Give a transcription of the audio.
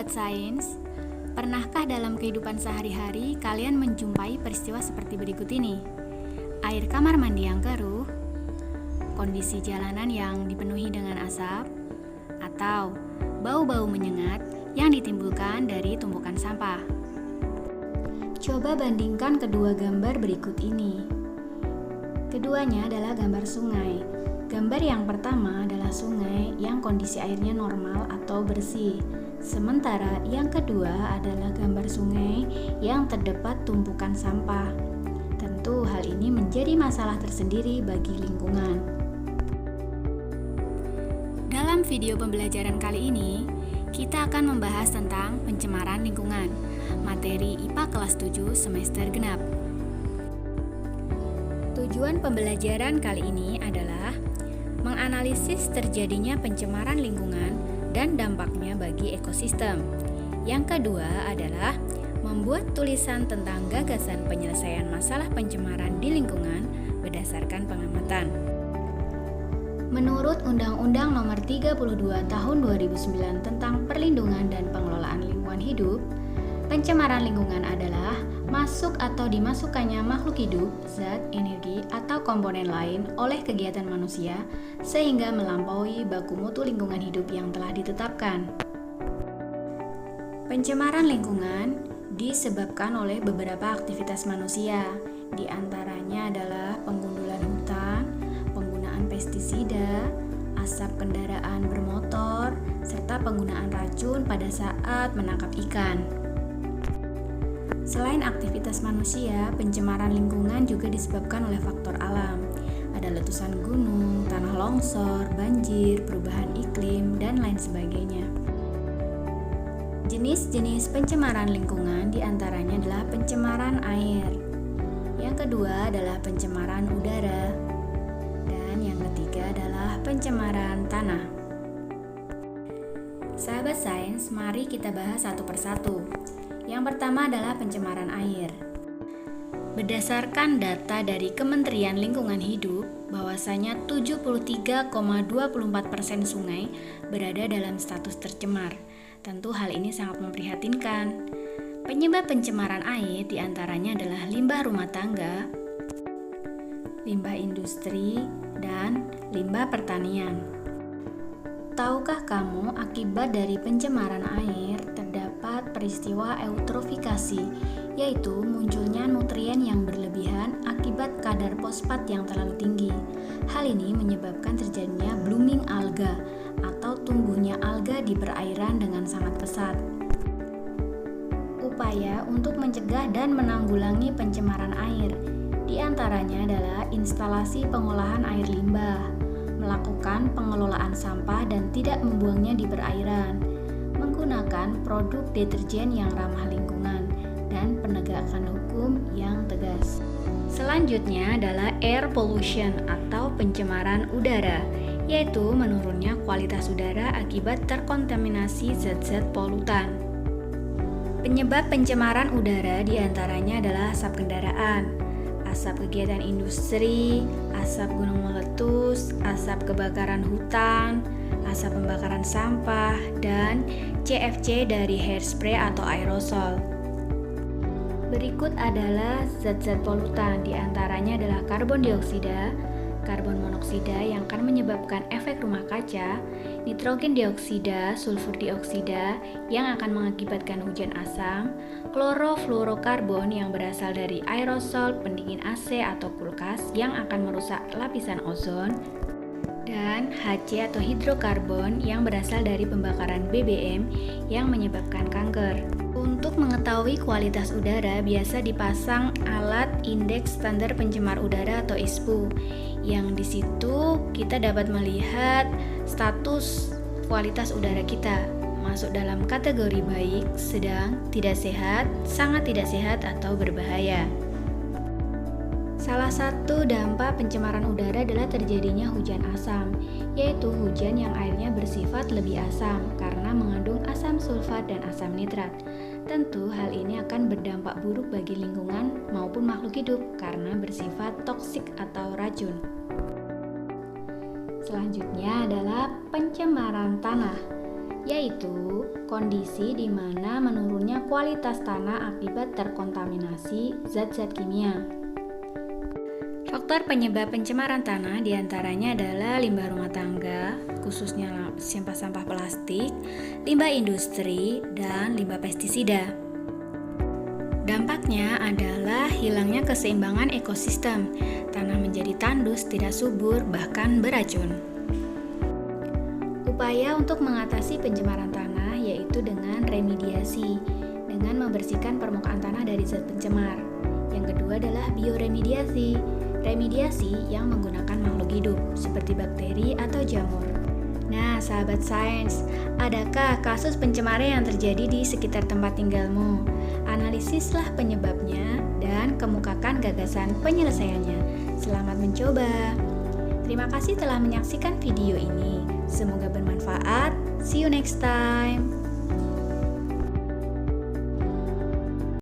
Sahabat sains, pernahkah dalam kehidupan sehari-hari kalian menjumpai peristiwa seperti berikut ini? Air kamar mandi yang keruh, kondisi jalanan yang dipenuhi dengan asap, atau bau-bau menyengat yang ditimbulkan dari tumpukan sampah. Coba bandingkan kedua gambar berikut ini. Keduanya adalah gambar sungai. Gambar yang pertama adalah sungai yang kondisi airnya normal atau bersih. Sementara yang kedua adalah gambar sungai yang terdapat tumpukan sampah. Tentu hal ini menjadi masalah tersendiri bagi lingkungan. Dalam video pembelajaran kali ini, kita akan membahas tentang pencemaran lingkungan, materi IPA kelas 7 semester genap. Tujuan pembelajaran kali ini adalah menganalisis terjadinya pencemaran lingkungan dan dampaknya bagi ekosistem. Yang kedua adalah membuat tulisan tentang gagasan penyelesaian masalah pencemaran di lingkungan berdasarkan pengamatan. Menurut Undang-Undang Nomor 32 Tahun 2009 tentang Perlindungan dan Pengelolaan Lingkungan Hidup, pencemaran lingkungan adalah masuk atau dimasukkannya makhluk hidup, zat, energi, atau komponen lain oleh kegiatan manusia sehingga melampaui baku mutu lingkungan hidup yang telah ditetapkan. Pencemaran lingkungan disebabkan oleh beberapa aktivitas manusia, di antaranya adalah penggundulan hutan, penggunaan pestisida, asap kendaraan bermotor, serta penggunaan racun pada saat menangkap ikan. Selain aktivitas manusia, pencemaran lingkungan juga disebabkan oleh faktor alam. Ada letusan gunung, tanah longsor, banjir, perubahan iklim, dan lain sebagainya. Jenis-jenis pencemaran lingkungan diantaranya adalah pencemaran air. Yang kedua adalah pencemaran udara. Dan yang ketiga adalah pencemaran tanah. Sahabat sains, mari kita bahas satu persatu. Yang pertama adalah pencemaran air. Berdasarkan data dari Kementerian Lingkungan Hidup, bahwasanya 73,24% sungai berada dalam status tercemar. Tentu hal ini sangat memprihatinkan. Penyebab pencemaran air diantaranya adalah limbah rumah tangga, limbah industri, dan limbah pertanian. Tahukah kamu akibat dari pencemaran air terdapat peristiwa eutrofikasi, yaitu munculnya nutrien yang berlebihan akibat kadar fosfat yang terlalu tinggi. Hal ini menyebabkan terjadinya blooming alga atau tumbuhnya alga di perairan dengan sangat pesat. Upaya untuk mencegah dan menanggulangi pencemaran air diantaranya adalah instalasi pengolahan air limbah, melakukan pengelolaan sampah dan tidak membuangnya di perairan, menggunakan produk deterjen yang ramah lingkungan, dan penegakan hukum yang tegas. Selanjutnya adalah air pollution atau pencemaran udara, yaitu menurunnya kualitas udara akibat terkontaminasi zat-zat polutan. Penyebab pencemaran udara diantaranya adalah asap kendaraan, asap kegiatan industri, asap gunung meletus, asap kebakaran hutan, asap pembakaran sampah, dan CFC dari hairspray atau aerosol. Berikut adalah zat-zat polutan, diantaranya adalah karbon dioksida, karbon monoksida yang akan menyebabkan efek rumah kaca, nitrogen dioksida, sulfur dioksida yang akan mengakibatkan hujan asam, klorofluorokarbon yang berasal dari aerosol pendingin AC atau kulkas yang akan merusak lapisan ozon, dan HC atau hidrokarbon yang berasal dari pembakaran BBM yang menyebabkan kanker. Untuk mengetahui kualitas udara, biasa dipasang alat indeks standar pencemar udara atau ISPU, yang di situ kita dapat melihat status kualitas udara kita, masuk dalam kategori baik, sedang, tidak sehat, sangat tidak sehat, atau berbahaya. Salah satu dampak pencemaran udara adalah terjadinya hujan asam, yaitu hujan yang airnya bersifat lebih asam karena mengandung asam sulfat dan asam nitrat. Tentu hal ini akan berdampak buruk bagi lingkungan maupun makhluk hidup karena bersifat toksik atau racun. Selanjutnya adalah pencemaran tanah. yaitu kondisi di mana menurunnya kualitas tanah akibat terkontaminasi zat-zat kimia. Faktor penyebab pencemaran tanah diantaranya adalah limbah rumah tangga, khususnya sampah-sampah plastik, limbah industri, dan limbah pestisida. Dampaknya adalah hilangnya keseimbangan ekosistem, tanah menjadi tandus, tidak subur, bahkan beracun. Upaya untuk mengatasi pencemaran tanah yaitu dengan remediasi, dengan membersihkan permukaan tanah dari zat pencemar. Yang kedua adalah bioremediasi, remediasi yang menggunakan makhluk hidup seperti bakteri atau jamur. Nah, sahabat sains, adakah kasus pencemaran yang terjadi di sekitar tempat tinggalmu? Analisislah penyebabnya dan kemukakan gagasan penyelesaiannya. Selamat mencoba. Terima kasih telah menyaksikan video ini. Semoga bermanfaat. See you next time.